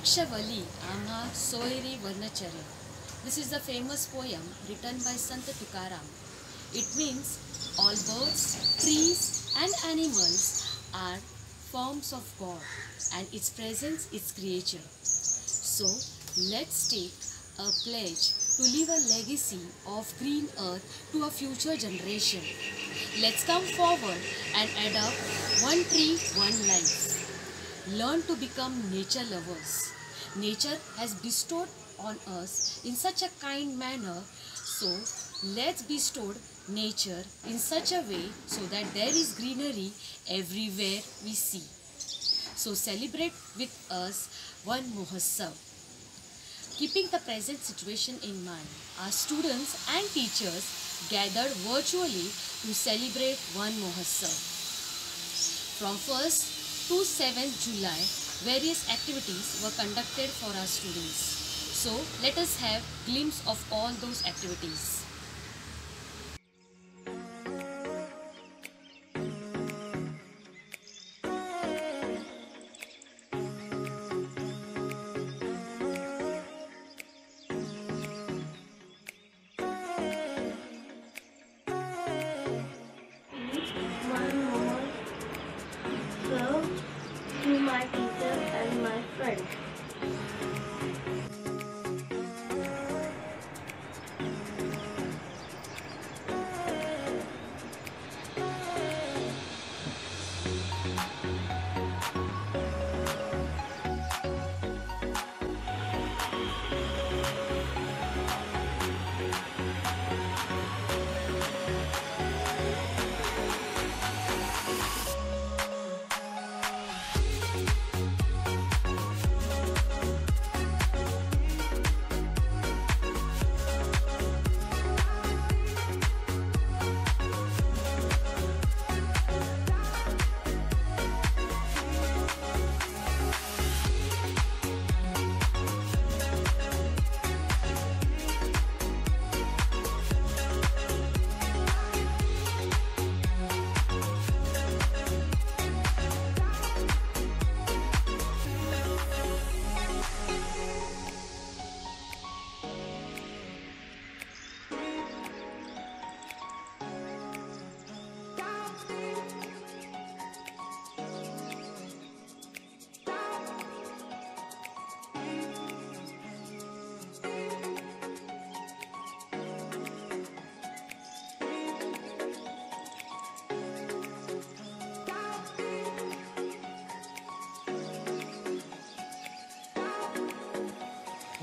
Vrikshavali Amha Soiri Varnacharya. This is the famous poem written by Sant Tukaram. It means all birds, trees and animals are forms of God and its presence is creature. So let's take a pledge to leave a legacy of green earth to a future generation. Let's come forward and adopt one tree, one life. Learn to become nature lovers. Nature has bestowed on us in such a kind manner, so let's bestow nature in such a way so that there is greenery everywhere we see. So celebrate with us Van Mahotsav. Keeping the present situation in mind, our students and teachers gathered virtually to celebrate Van Mahotsav. From 1st to 7th July, various activities were conducted for our students. So let us have a glimpse of all those activities. To my teacher and my friends.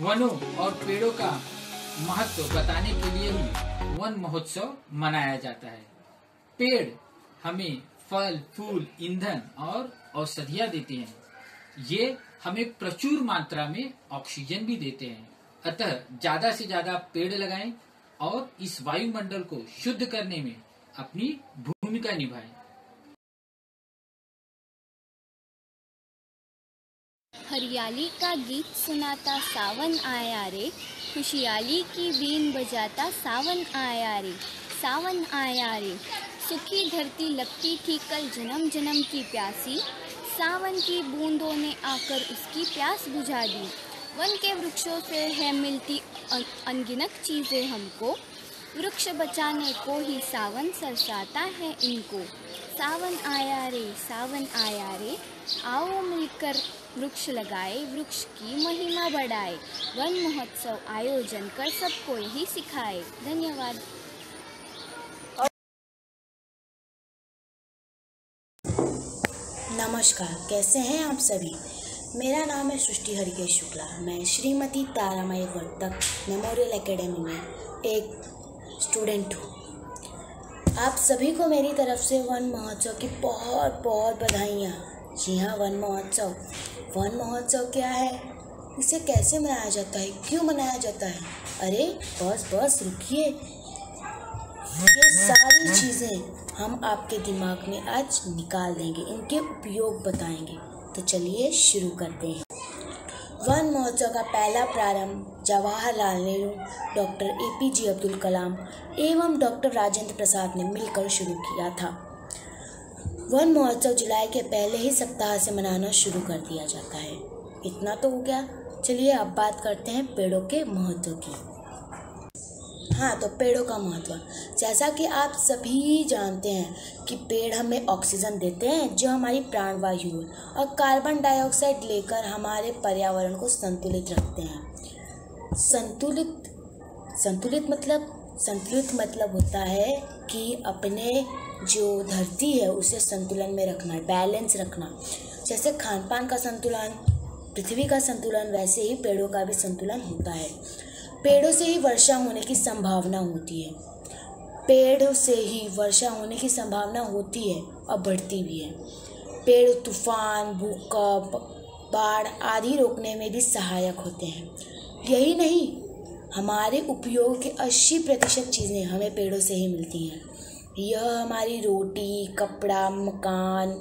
वनों और पेड़ों का महत्व बताने के लिए ही one महोत्सव मनाया जाता है। पेड़ हमें फल, फूल, ईंधन और औषधियाँ देते हैं। ये हमें प्रचुर मात्रा में ऑक्सीजन भी देते हैं। अतः ज्यादा से ज्यादा पेड़ लगाएं और इस वायुमंडल को शुद्ध करने में अपनी भूमिका निभाएं। हरियाली का गीत सुनाता सावन आया रे, खुशहाली की बीन बजाता सावन आया रे, सावन आया रे। सुखी धरती लगती थी कल जन्म जन्म की प्यासी, सावन की बूंदों ने आकर उसकी प्यास बुझा दी। वन के वृक्षों से है मिलती अनगिनत चीज़ें हमको, वृक्ष बचाने को ही सावन सरसाता है इनको। सावन आया रे, सावन आया रे, आओ मिलकर वृक्ष लगाए, वृक्ष की महिमा बढ़ाए, वन महोत्सव आयोजन कर सबको यही सिखाए। धन्यवाद। नमस्कार, कैसे हैं आप सभी। मेरा नाम है सृष्टि हरिकेश शुक्ला। मैं श्रीमती तारामय वर्तक मेमोरियल एकेडमी में एक स्टूडेंट हूँ। आप सभी को मेरी तरफ से वन महोत्सव की बहुत बहुत बधाइयाँ। जी हाँ, वन महोत्सव। वन महोत्सव क्या है, इसे कैसे मनाया जाता है, क्यों मनाया जाता है? अरे बस रुकिए, ये सारी चीज़ें हम आपके दिमाग में आज निकाल देंगे, इनके उपयोग बताएंगे। तो चलिए शुरू करते हैं। वन महोत्सव का पहला प्रारंभ जवाहरलाल नेहरू, डॉक्टर APJ अब्दुल कलाम एवं डॉक्टर राजेंद्र प्रसाद ने मिलकर शुरू किया था। वन महोत्सव जुलाई के पहले ही सप्ताह से मनाना शुरू कर दिया जाता है। इतना तो हो गया। चलिए अब बात करते हैं पेड़ों के महत्व की। हाँ, तो पेड़ों का महत्व, जैसा कि आप सभी जानते हैं कि पेड़ हमें ऑक्सीजन देते हैं जो हमारी प्राणवायु है, और कार्बन डाइऑक्साइड लेकर हमारे पर्यावरण को संतुलित रखते हैं। संतुलित मतलब होता है कि अपने जो धरती है उसे संतुलन में रखना, बैलेंस रखना। जैसे खान पान का संतुलन, पृथ्वी का संतुलन, वैसे ही पेड़ों का भी संतुलन होता है। पेड़ों से ही वर्षा होने की संभावना होती है। पेड़ों से ही वर्षा होने की संभावना होती है और बढ़ती भी है। पेड़ तूफान, भूकंप, बाढ़ आदि रोकने में भी सहायक होते हैं। यही नहीं, हमारे उपयोग के 80% चीज़ें हमें पेड़ों से ही मिलती हैं। यह हमारी रोटी, कपड़ा, मकान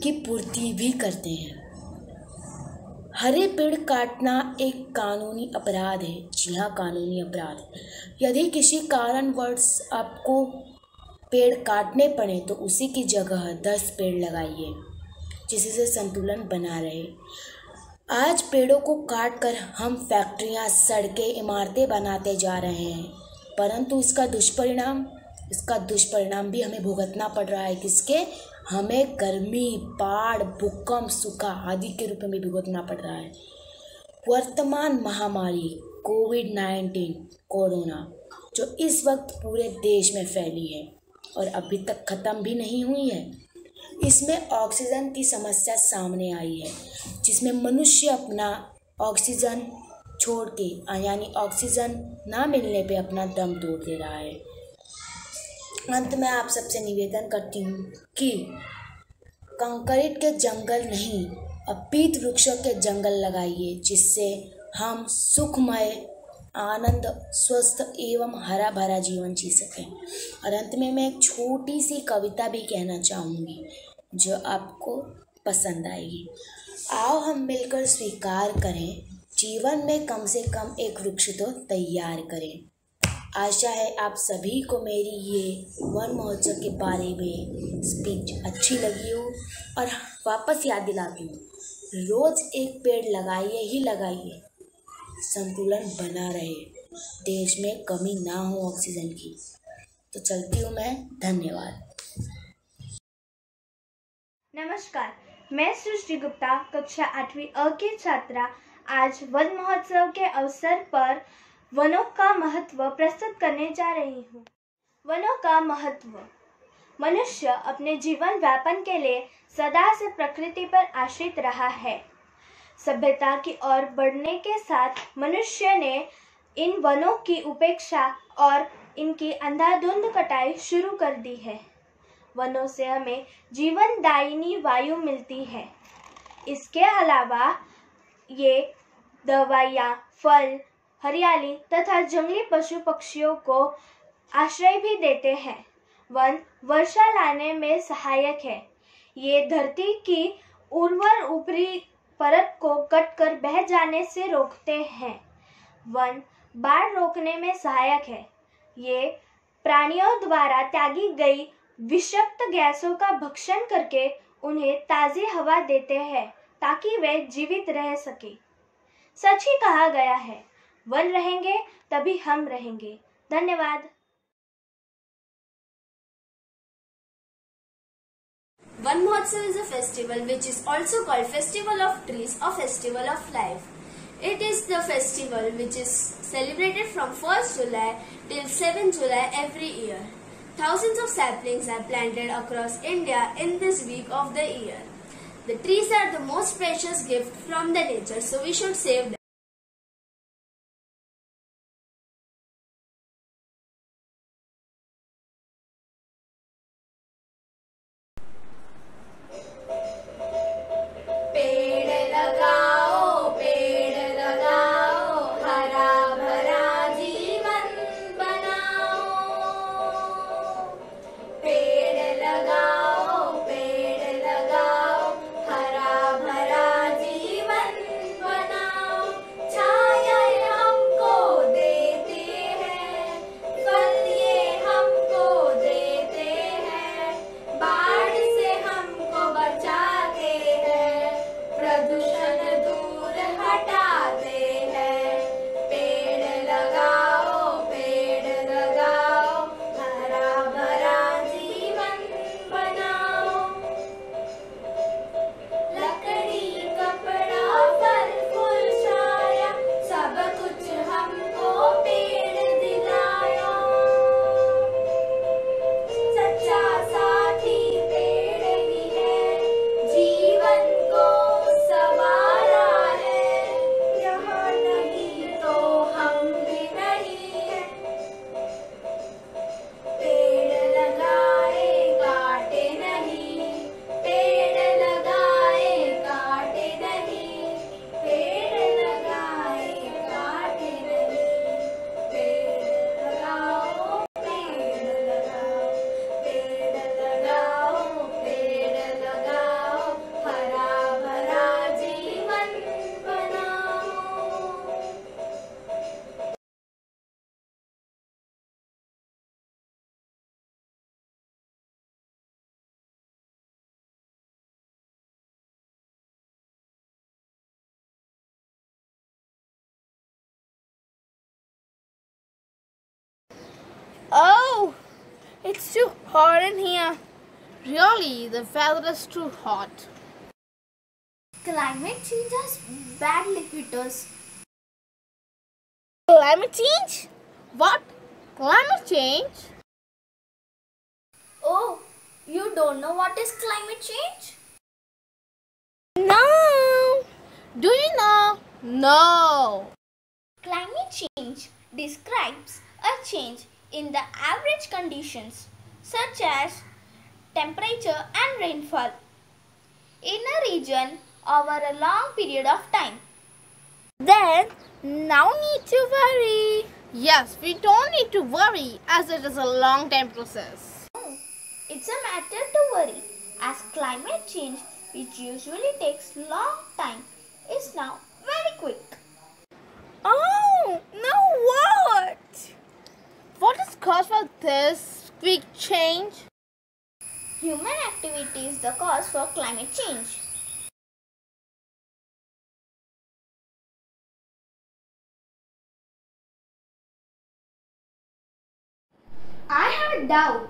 की पूर्ति भी करते हैं। हरे पेड़ काटना एक कानूनी अपराध है। जी हाँ, कानूनी अपराध। यदि किसी कारणवश आपको पेड़ काटने पड़े तो उसी की जगह 10 पेड़ लगाइए, जिससे संतुलन बना रहे। आज पेड़ों को काटकर हम फैक्ट्रियाँ, सड़कें, इमारतें बनाते जा रहे हैं, परंतु इसका दुष्परिणाम भी हमें भुगतना पड़ रहा है। किसके? हमें गर्मी, बाढ़, भूकंप, सूखा आदि के रूप में भुगतना पड़ रहा है। वर्तमान महामारी कोविड-19 कोरोना, जो इस वक्त पूरे देश में फैली है और अभी तक ख़त्म भी नहीं हुई है, इसमें ऑक्सीजन की समस्या सामने आई है, जिसमें मनुष्य अपना ऑक्सीजन छोड़ के, यानी ऑक्सीजन ना मिलने पे अपना दम तोड़ दे रहा है। अंत में आप सबसे निवेदन करती हूँ कि कंक्रीट के जंगल नहीं, पीत वृक्षों के जंगल लगाइए, जिससे हम सुखमय, आनंद, स्वस्थ एवं हरा भरा जीवन जी सकें। और अंत में मैं एक छोटी सी कविता भी कहना चाहूँगी जो आपको पसंद आएगी। आओ हम मिलकर स्वीकार करें, जीवन में कम से कम एक वृक्ष तो तैयार करें। आशा है आप सभी को मेरी ये वन महोत्सव के बारे में स्पीच अच्छी लगी हो, और वापस याद दिलाती हूँ, रोज़ एक पेड़ लगाइए ही लगाइए, संतुलन बना रहे, देश में कमी ना हो ऑक्सीजन की। तो चलती हूँ मैं, धन्यवाद। नमस्कार, मैं सृष्टि गुप्ता, कक्षा 8वीं अ की छात्रा, आज वन महोत्सव के अवसर पर वनों का महत्व प्रस्तुत करने जा रही हूँ। वनों का महत्व। मनुष्य अपने जीवन व्यापन के लिए सदा से प्रकृति पर आश्रित रहा है। सभ्यता की ओर बढ़ने के साथ मनुष्य ने इन वनों की उपेक्षा और इनकी अंधाधुंध कटाई शुरू कर दी है। वनों से हमें जीवनदायिनी वायु मिलती है। इसके अलावा ये दवाइयाँ, फल, हरियाली तथा जंगली पशु पक्षियों को आश्रय भी देते हैं। वन वर्षा लाने में सहायक है। ये धरती की उर्वर ऊपरी परत को कटकर बह जाने से रोकते हैं। वन बाढ़ रोकने में सहायक है। ये प्राणियों द्वारा त्यागी गई विषाक्त गैसों का भक्षण करके उन्हें ताज़ी हवा देते हैं ताकि वे जीवित रह सके। सच ही कहा गया है, वन रहेंगे तभी हम रहेंगे। धन्यवाद। Van Mahotsav is a festival which is also called Festival of Trees or Festival of Life. It is the festival which is celebrated from 1st July till 7th July every year. Thousands of saplings are planted across India in this week of the year. The trees are the most precious gift from the nature, so we should save them. पेड़ लगाओ, हरा भरा जीवन बनाओ। पेड़ लगाओ, हरा भरा जीवन बनाओ। It's too hot in here. Really, the weather is too hot. Climate change has bad liquiders. Climate change? What? Climate change? Oh, you don't know what is climate change? No. Do you know? No. Climate change describes a change in the average conditions such as temperature and rainfall in a region over a long period of time. Then, no need to worry. Yes, we don't need to worry as it is a long time process. It's a matter to worry as climate change, which usually takes long time, is now very quick. Oh, now what? What is cause for this quick change? Human activity is the cause for climate change. I have a doubt.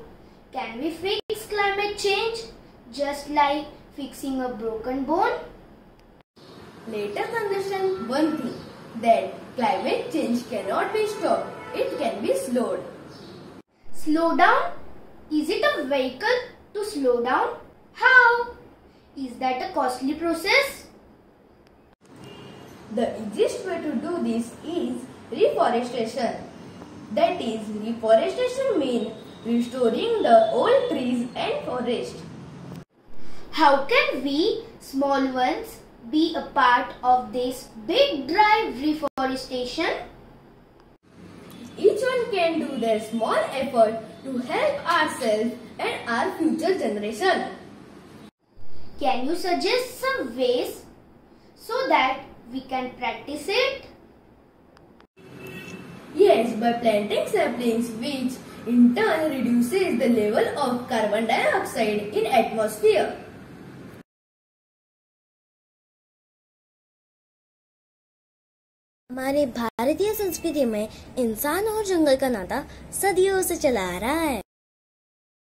Can we fix climate change just like fixing a broken bone? Let us understand one thing, that climate change cannot be stopped, it can be slowed. Slow down? Is it a vehicle to slow down? How? Is that a costly process? The easiest way to do this is reforestation. That is, reforestation means restoring the old trees and forest. How can we, small ones, be a part of this big drive reforestation? Each one can do their small effort to help ourselves and our future generation. Can you suggest some ways so that we can practice it? Yes, by planting saplings, which in turn reduces the level of carbon dioxide in atmosphere. हमारे भारतीय संस्कृति में इंसान और जंगल का नाता सदियों से चला आ रहा है।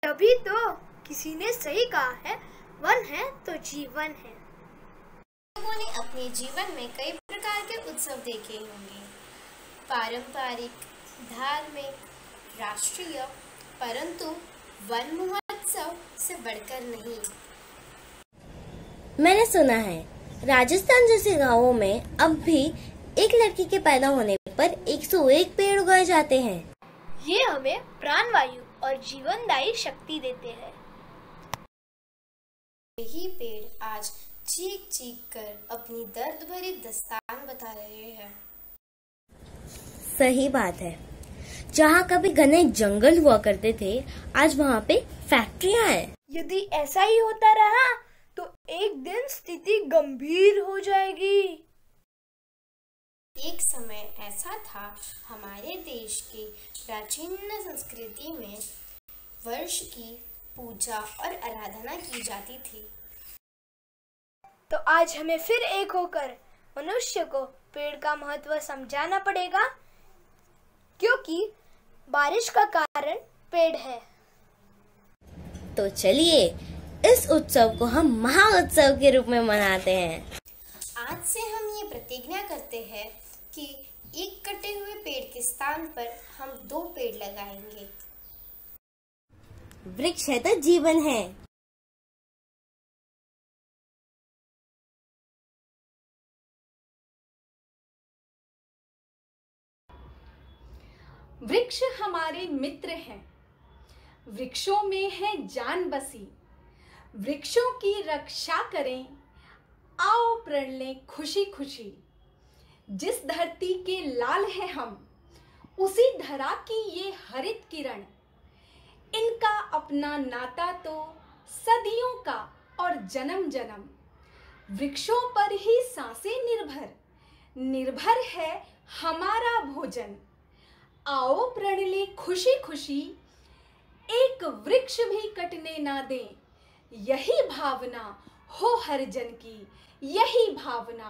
तभी तो किसी ने सही कहा है, वन है तो जीवन है। लोगों ने अपने जीवन में कई प्रकार के उत्सव देखे होंगे, पारंपरिक, धार्मिक, राष्ट्रीय, परंतु वन महोत्सव से बढ़कर नहीं। मैंने सुना है राजस्थान जैसे गांवों में अब भी एक लड़की के पैदा होने पर 101 पेड़ उगाए जाते हैं। ये हमें प्राणवायु और जीवनदायी शक्ति देते हैं। यही पेड़ आज चीख चीख कर अपनी दर्द भरी दास्तान बता रहे हैं। सही बात है, जहाँ कभी घने जंगल हुआ करते थे, आज वहाँ पे फैक्ट्रियाँ हैं। यदि ऐसा ही होता रहा तो एक दिन स्थिति गंभीर हो जाएगी। एक समय ऐसा था, हमारे देश की प्राचीन संस्कृति में वर्ष की पूजा और आराधना की जाती थी। तो आज हमें फिर एक होकर मनुष्य को पेड़ का महत्व समझाना पड़ेगा, क्योंकि बारिश का कारण पेड़ है। तो चलिए इस उत्सव को हम महाउत्सव के रूप में मनाते हैं। आज से हम ये प्रतिज्ञा करते हैं कि एक कटे हुए पेड़ के स्थान पर हम 2 पेड़ लगाएंगे। वृक्ष है तो जीवन है। वृक्ष हमारे मित्र हैं, वृक्षों में है जान बसी। वृक्षों की रक्षा करें, आओ प्रण लें खुशी खुशी। जिस धरती के लाल हैं हम, उसी धरा की ये हरित किरण। इनका अपना नाता तो सदियों का और जन्म जन्म। वृक्षों पर ही सांसें निर्भर है हमारा भोजन। आओ प्रण लें खुशी खुशी, एक वृक्ष भी कटने ना दें। यही भावना हो हर जन की, यही भावना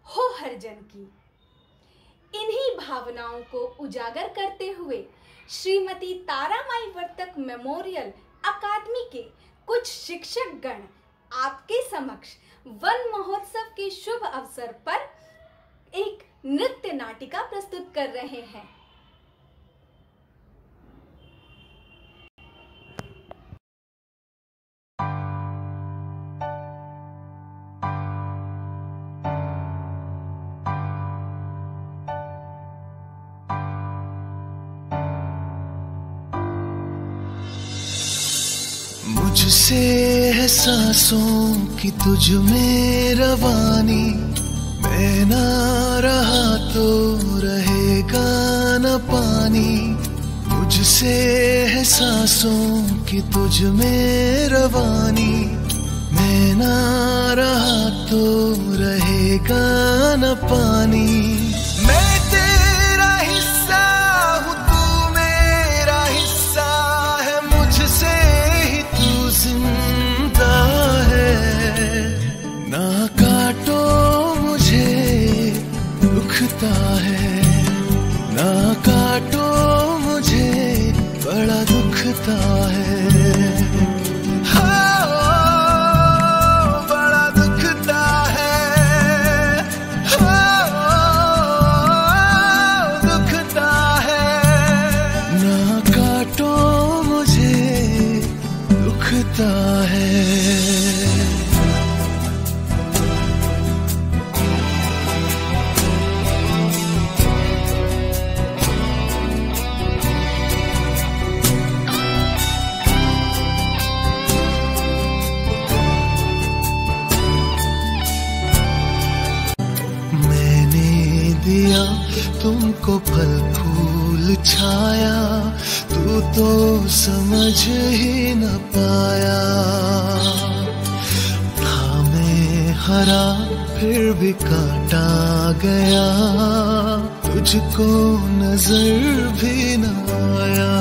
हो हर जन की। इन्हीं भावनाओं को उजागर करते हुए श्रीमती तारामाई वर्तक मेमोरियल अकादमी के कुछ शिक्षक गण आपके समक्ष वन महोत्सव के शुभ अवसर पर एक नृत्य नाटिका प्रस्तुत कर रहे हैं। मुझसे है सांसों की तुझ में रवानी, मैं ना रहा तो रहेगा न पानी। मुझसे है सांसों की तुझ में रवानी, मैं ना रहा तो रहेगा न पानी। मैं तेरा हिस्सा हूँ, तू मेरा हिस्सा है, मुझसे ही तू जिंदा है। ना काटो मुझे दुखता है, ना काटो मुझे बड़ा दुखता है। बड़ा दुखता है, दुखता है। ना काटो मुझे दुखता है। दिया तुमको फल फूल छाया, तू तो समझ ही न पाया। था मैं हरा फिर भी काटा गया, तुझको नजर भी न आया।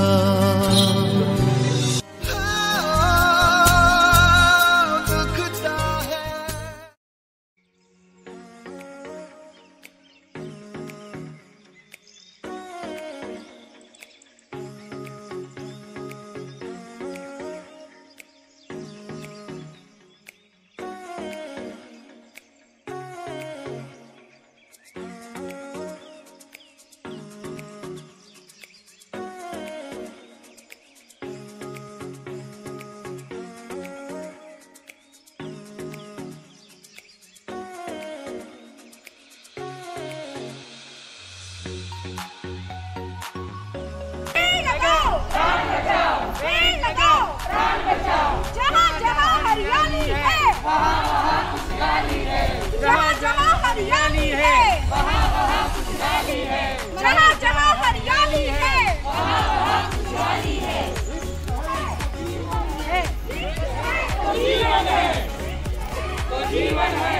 जहाँ जहाँ हरियाली है वहाँ खुशहाली है। जहाँ जहाँ हरियाली है वहाँ खुशहाली है। जहाँ जहाँ हरियाली है वहाँ खुशहाली है। जीवन है तो जीवन है।